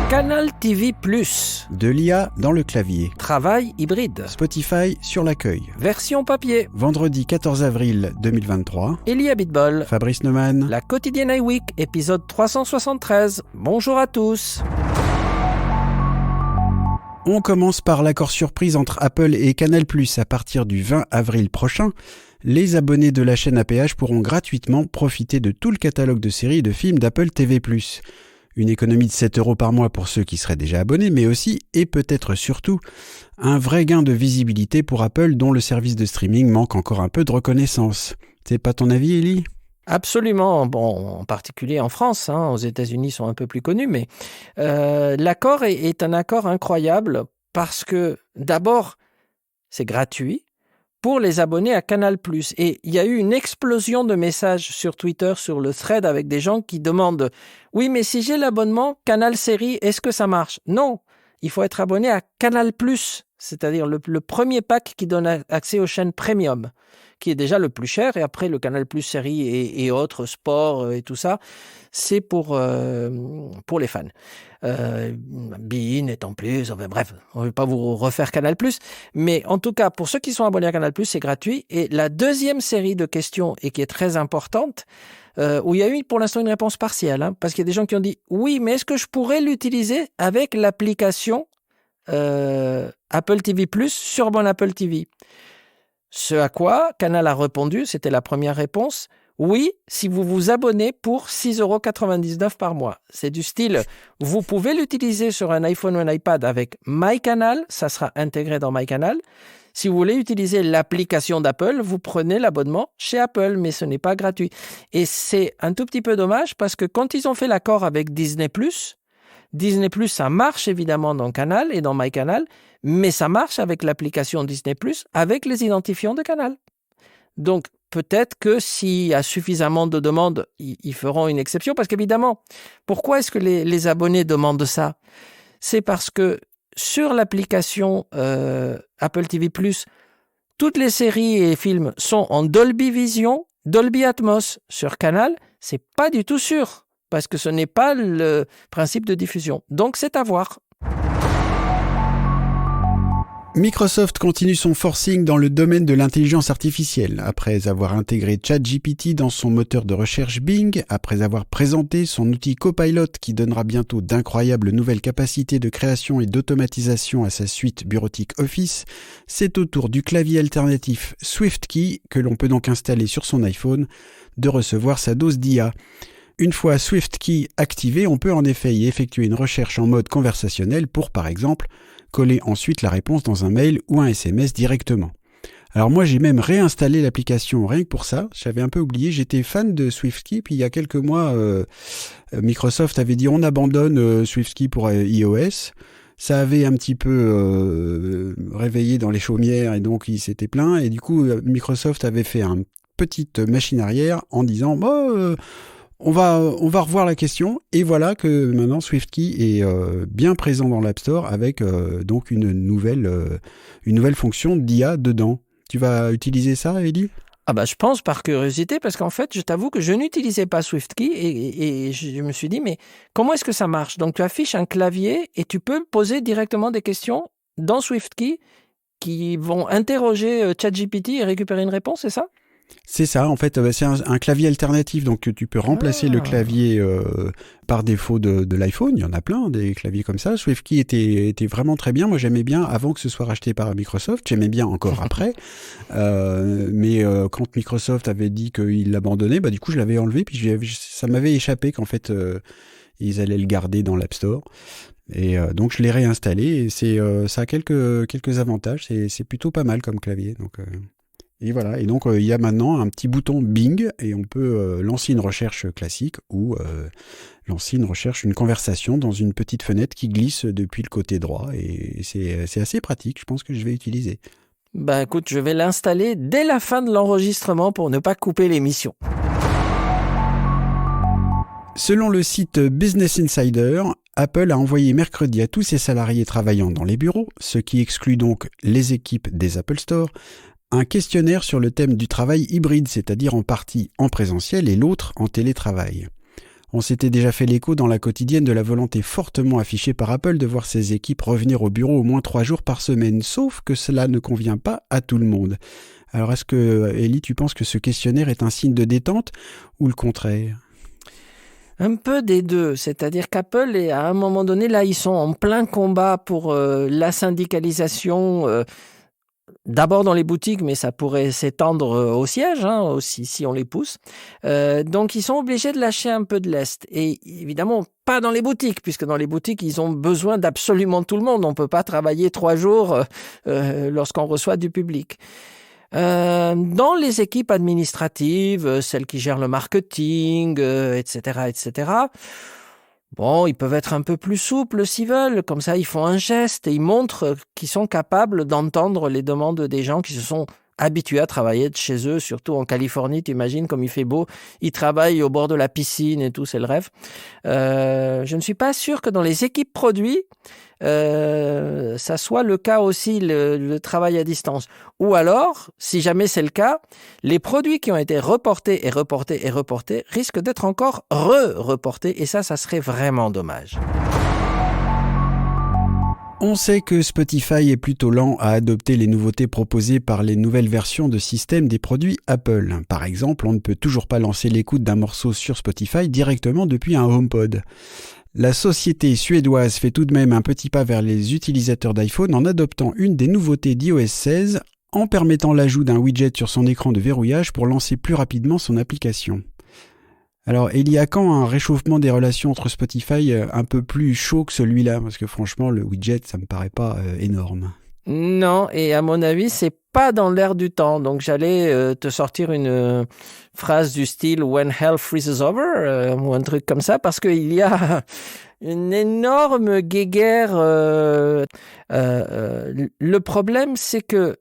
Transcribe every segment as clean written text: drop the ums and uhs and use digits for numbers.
Canal TV+, De l'IA dans le clavier. travail hybride, Spotify sur l'accueil. version papier, Vendredi 14 avril 2023. Elie Habitbol, Fabrice Neumann. la quotidienne iWeek, épisode 373. Bonjour à tous. On commence par l'accord surprise entre Apple et Canal+. À partir du 20 avril prochain, les abonnés de la chaîne à péage pourront gratuitement profiter de tout le catalogue de séries et de films d'Apple TV+. Une économie de 7 € par mois pour ceux qui seraient déjà abonnés, mais aussi, et peut-être surtout, un vrai gain de visibilité pour Apple dont le service de streaming manque encore un peu de reconnaissance. C'est pas ton avis, Elie ? Absolument, bon, en particulier en France, aux États-Unis ils sont un peu plus connus, mais l'accord est un accord incroyable parce que d'abord, c'est gratuit pour les abonnés à Canal+. Et il y a eu une explosion de messages sur Twitter, sur le thread, avec des gens qui demandent « Oui, mais si j'ai l'abonnement Canal Série, est-ce que ça marche ?» Non, il faut être abonné à Canal+, c'est-à-dire le premier pack qui donne accès aux chaînes premium, qui est déjà le plus cher, et après le Canal+ série et autres, sport et tout ça, c'est pour les fans. Bein étant plus, enfin bref, on ne veut pas vous refaire Canal+, mais en tout cas, pour ceux qui sont abonnés à Canal+, c'est gratuit. Et la deuxième série de questions, et qui est très importante, où il y a eu pour l'instant une réponse partielle, parce qu'il y a des gens qui ont dit « Oui, mais est-ce que je pourrais l'utiliser avec l'application Apple TV+, sur mon Apple TV ?» Ce à quoi Canal a répondu, c'était la première réponse, oui, si vous vous abonnez pour 6,99 € par mois. C'est du style, vous pouvez l'utiliser sur un iPhone ou un iPad avec MyCanal, ça sera intégré dans MyCanal. Si vous voulez utiliser l'application d'Apple, vous prenez l'abonnement chez Apple, mais ce n'est pas gratuit. Et c'est un tout petit peu dommage parce que quand ils ont fait l'accord avec Disney+, ça marche évidemment dans Canal et dans MyCanal, mais ça marche avec l'application Disney+, avec les identifiants de Canal. Donc, peut-être que s'il y a suffisamment de demandes, ils feront une exception. Parce qu'évidemment, pourquoi est-ce que les abonnés demandent ça ? C'est parce que sur l'application Apple TV+, toutes les séries et films sont en Dolby Vision, Dolby Atmos. Sur Canal, c'est pas du tout sûr, parce que ce n'est pas le principe de diffusion. Donc, c'est à voir. Microsoft continue son forcing dans le domaine de l'intelligence artificielle. Après avoir intégré ChatGPT dans son moteur de recherche Bing, après avoir présenté son outil Copilot qui donnera bientôt d'incroyables nouvelles capacités de création et d'automatisation à sa suite bureautique Office, c'est au tour du clavier alternatif SwiftKey, que l'on peut donc installer sur son iPhone, de recevoir sa dose d'IA. Une fois SwiftKey activé, on peut en effet y effectuer une recherche en mode conversationnel pour, par exemple, coller ensuite la réponse dans un mail ou un SMS directement. Alors moi j'ai même réinstallé l'application rien que pour ça, j'avais un peu oublié, j'étais fan de SwiftKey, puis il y a quelques mois Microsoft avait dit on abandonne SwiftKey pour iOS. Ça avait un petit peu réveillé dans les chaumières et donc il s'était plaint, et du coup Microsoft avait fait une petite machine arrière en disant on va revoir la question, et voilà que maintenant SwiftKey est bien présent dans l'App Store avec donc une nouvelle fonction d'IA dedans. Tu vas utiliser ça, Elie ? Je pense par curiosité, parce qu'en fait, je t'avoue que je n'utilisais pas SwiftKey et je me suis dit, mais comment est-ce que ça marche ? Donc, tu affiches un clavier et tu peux poser directement des questions dans SwiftKey qui vont interroger ChatGPT et récupérer une réponse, c'est ça ? C'est ça, en fait, c'est un clavier alternatif, donc tu peux remplacer le clavier par défaut de l'iPhone. Il y en a plein, des claviers comme ça. SwiftKey était vraiment très bien. Moi, j'aimais bien avant que ce soit racheté par Microsoft. J'aimais bien encore après. Mais quand Microsoft avait dit qu'il l'abandonnait, du coup, je l'avais enlevé. Puis ça m'avait échappé qu'en fait, ils allaient le garder dans l'App Store. Et donc, je l'ai réinstallé. Et ça a quelques avantages. C'est plutôt pas mal comme clavier. Donc... Et voilà, et donc il y a maintenant un petit bouton Bing et on peut lancer une recherche classique ou lancer une conversation dans une petite fenêtre qui glisse depuis le côté droit, et c'est assez pratique, je pense que je vais utiliser. Écoute, je vais l'installer dès la fin de l'enregistrement pour ne pas couper l'émission. Selon le site Business Insider, Apple a envoyé mercredi à tous ses salariés travaillant dans les bureaux, ce qui exclut donc les équipes des Apple Store, un questionnaire sur le thème du travail hybride, c'est-à-dire en partie en présentiel et l'autre en télétravail. On s'était déjà fait l'écho dans la quotidienne de la volonté fortement affichée par Apple de voir ses équipes revenir au bureau au moins 3 jours par semaine, sauf que cela ne convient pas à tout le monde. Alors est-ce que, Ellie, tu penses que ce questionnaire est un signe de détente ou le contraire ? Un peu des deux, c'est-à-dire qu'Apple est à un moment donné, là ils sont en plein combat pour la syndicalisation, d'abord dans les boutiques, mais ça pourrait s'étendre au siège, aussi, si on les pousse. Donc ils sont obligés de lâcher un peu de lest. Et évidemment, pas dans les boutiques, puisque dans les boutiques, ils ont besoin d'absolument tout le monde. On ne peut pas travailler 3 jours lorsqu'on reçoit du public. Dans les équipes administratives, celles qui gèrent le marketing, etc., bon, ils peuvent être un peu plus souples s'ils veulent. Comme ça, ils font un geste et ils montrent qu'ils sont capables d'entendre les demandes des gens qui se sont habitués à travailler de chez eux, surtout en Californie. T'imagines comme il fait beau, ils travaillent au bord de la piscine et tout, c'est le rêve. Je ne suis pas sûr que dans les équipes produits, ça soit le cas aussi, le travail à distance. Ou alors, si jamais c'est le cas, les produits qui ont été reportés risquent d'être encore reportés et ça serait vraiment dommage. On sait que Spotify est plutôt lent à adopter les nouveautés proposées par les nouvelles versions de système des produits Apple. Par exemple, on ne peut toujours pas lancer l'écoute d'un morceau sur Spotify directement depuis un HomePod. La société suédoise fait tout de même un petit pas vers les utilisateurs d'iPhone en adoptant une des nouveautés d'iOS 16 en permettant l'ajout d'un widget sur son écran de verrouillage pour lancer plus rapidement son application. Alors, il y a quand un réchauffement des relations entre Spotify un peu plus chaud que celui-là ? Parce que franchement, le widget, ça me paraît pas énorme. Non, et à mon avis, c'est pas dans l'air du temps. Donc, j'allais te sortir une phrase du style When hell freezes over ou un truc comme ça, parce qu'il y a une énorme guéguerre. Le problème, c'est que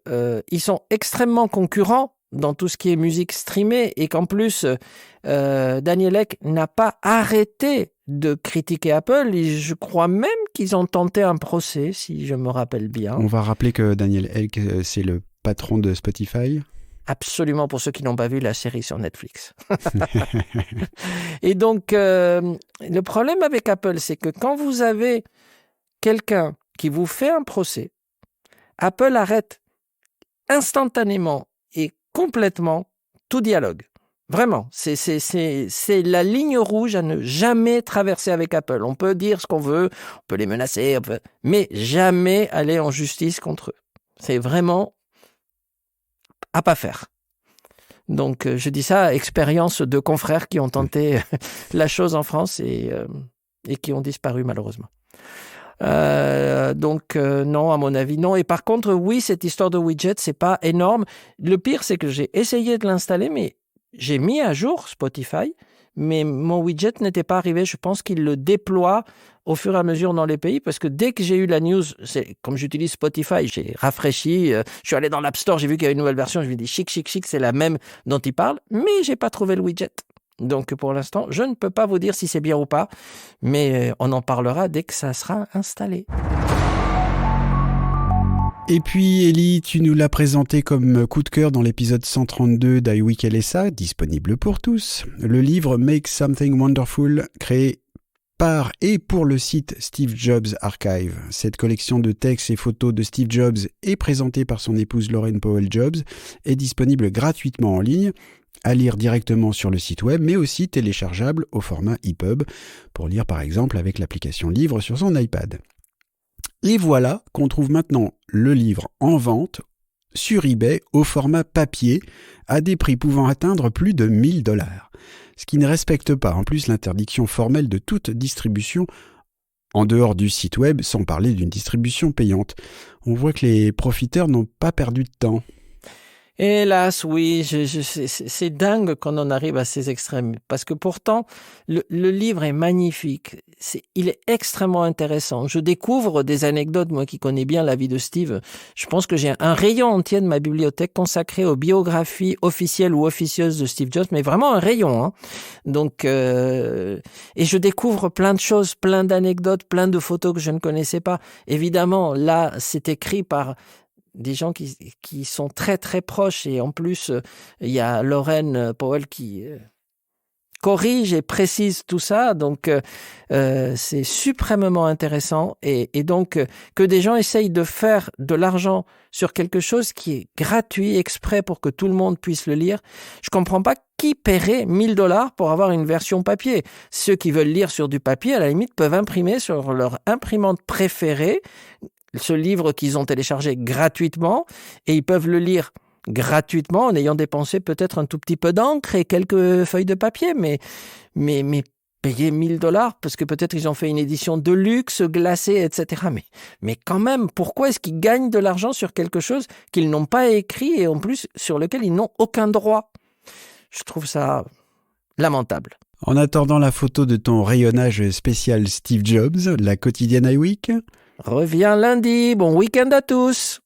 ils sont extrêmement concurrents dans tout ce qui est musique streamée et qu'en plus, Daniel Ek n'a pas arrêté de critiquer Apple. Et je crois même qu'ils ont tenté un procès, si je me rappelle bien. On va rappeler que Daniel Ek, c'est le patron de Spotify. Absolument, pour ceux qui n'ont pas vu la série sur Netflix. Et donc, le problème avec Apple, c'est que quand vous avez quelqu'un qui vous fait un procès, Apple arrête instantanément et complètement tout dialogue. Vraiment, c'est la ligne rouge à ne jamais traverser avec Apple. On peut dire ce qu'on veut, on peut les menacer, mais jamais aller en justice contre eux. C'est vraiment à pas faire. Donc, je dis ça, expérience de confrères qui ont tenté la chose en France et qui ont disparu malheureusement. Non, à mon avis, non. Et par contre, oui, cette histoire de widget, c'est pas énorme. Le pire, c'est que j'ai essayé de l'installer, mais j'ai mis à jour Spotify, mais mon widget n'était pas arrivé. Je pense qu'il le déploie au fur et à mesure dans les pays, parce que dès que j'ai eu la news, comme j'utilise Spotify, j'ai rafraîchi, je suis allé dans l'App Store, j'ai vu qu'il y avait une nouvelle version, je me dis chic, c'est la même dont il parle, mais j'ai pas trouvé le widget. Donc pour l'instant, je ne peux pas vous dire si c'est bien ou pas, mais on en parlera dès que ça sera installé. Et puis Ellie, tu nous l'as présenté comme coup de cœur dans l'épisode 132 d'iWeek LSA, disponible pour tous. Le livre Make Something Wonderful, créé par et pour le site Steve Jobs Archive. Cette collection de textes et photos de Steve Jobs est présentée par son épouse Lauren Powell Jobs, est disponible gratuitement en ligne, à lire directement sur le site web, mais aussi téléchargeable au format EPUB, pour lire par exemple avec l'application Livre sur son iPad. Et voilà qu'on trouve maintenant le livre en vente sur eBay au format papier à des prix pouvant atteindre plus de 1 000 $, ce qui ne respecte pas en plus l'interdiction formelle de toute distribution en dehors du site web, sans parler d'une distribution payante. On voit que les profiteurs n'ont pas perdu de temps. Hélas, oui, c'est dingue qu'on en arrive à ces extrêmes. Parce que pourtant, le livre est magnifique. Il est extrêmement intéressant. Je découvre des anecdotes, moi qui connais bien la vie de Steve. Je pense que j'ai un rayon entier de ma bibliothèque consacré aux biographies officielles ou officieuses de Steve Jobs, mais vraiment un rayon. Donc, et je découvre plein de choses, plein d'anecdotes, plein de photos que je ne connaissais pas. Évidemment, là, c'est écrit par des gens qui sont très très proches, et en plus il y a Lauren Powell qui corrige et précise tout ça. Donc, c'est suprêmement intéressant. Et donc, que des gens essayent de faire de l'argent sur quelque chose qui est gratuit, exprès pour que tout le monde puisse le lire. Je comprends pas qui paierait $1000 pour avoir une version papier. Ceux qui veulent lire sur du papier, à la limite, peuvent imprimer sur leur imprimante préférée ce livre qu'ils ont téléchargé gratuitement et ils peuvent le lire gratuitement en ayant dépensé peut-être un tout petit peu d'encre et quelques feuilles de papier, mais payer $1000 parce que peut-être ils ont fait une édition de luxe, glacée, etc. Mais quand même, pourquoi est-ce qu'ils gagnent de l'argent sur quelque chose qu'ils n'ont pas écrit et en plus sur lequel ils n'ont aucun droit? Je trouve ça lamentable. En attendant la photo de ton rayonnage spécial Steve Jobs, la quotidienne iWeek. Reviens lundi, bon week-end à tous.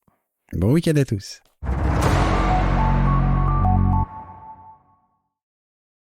Bon week-end à tous.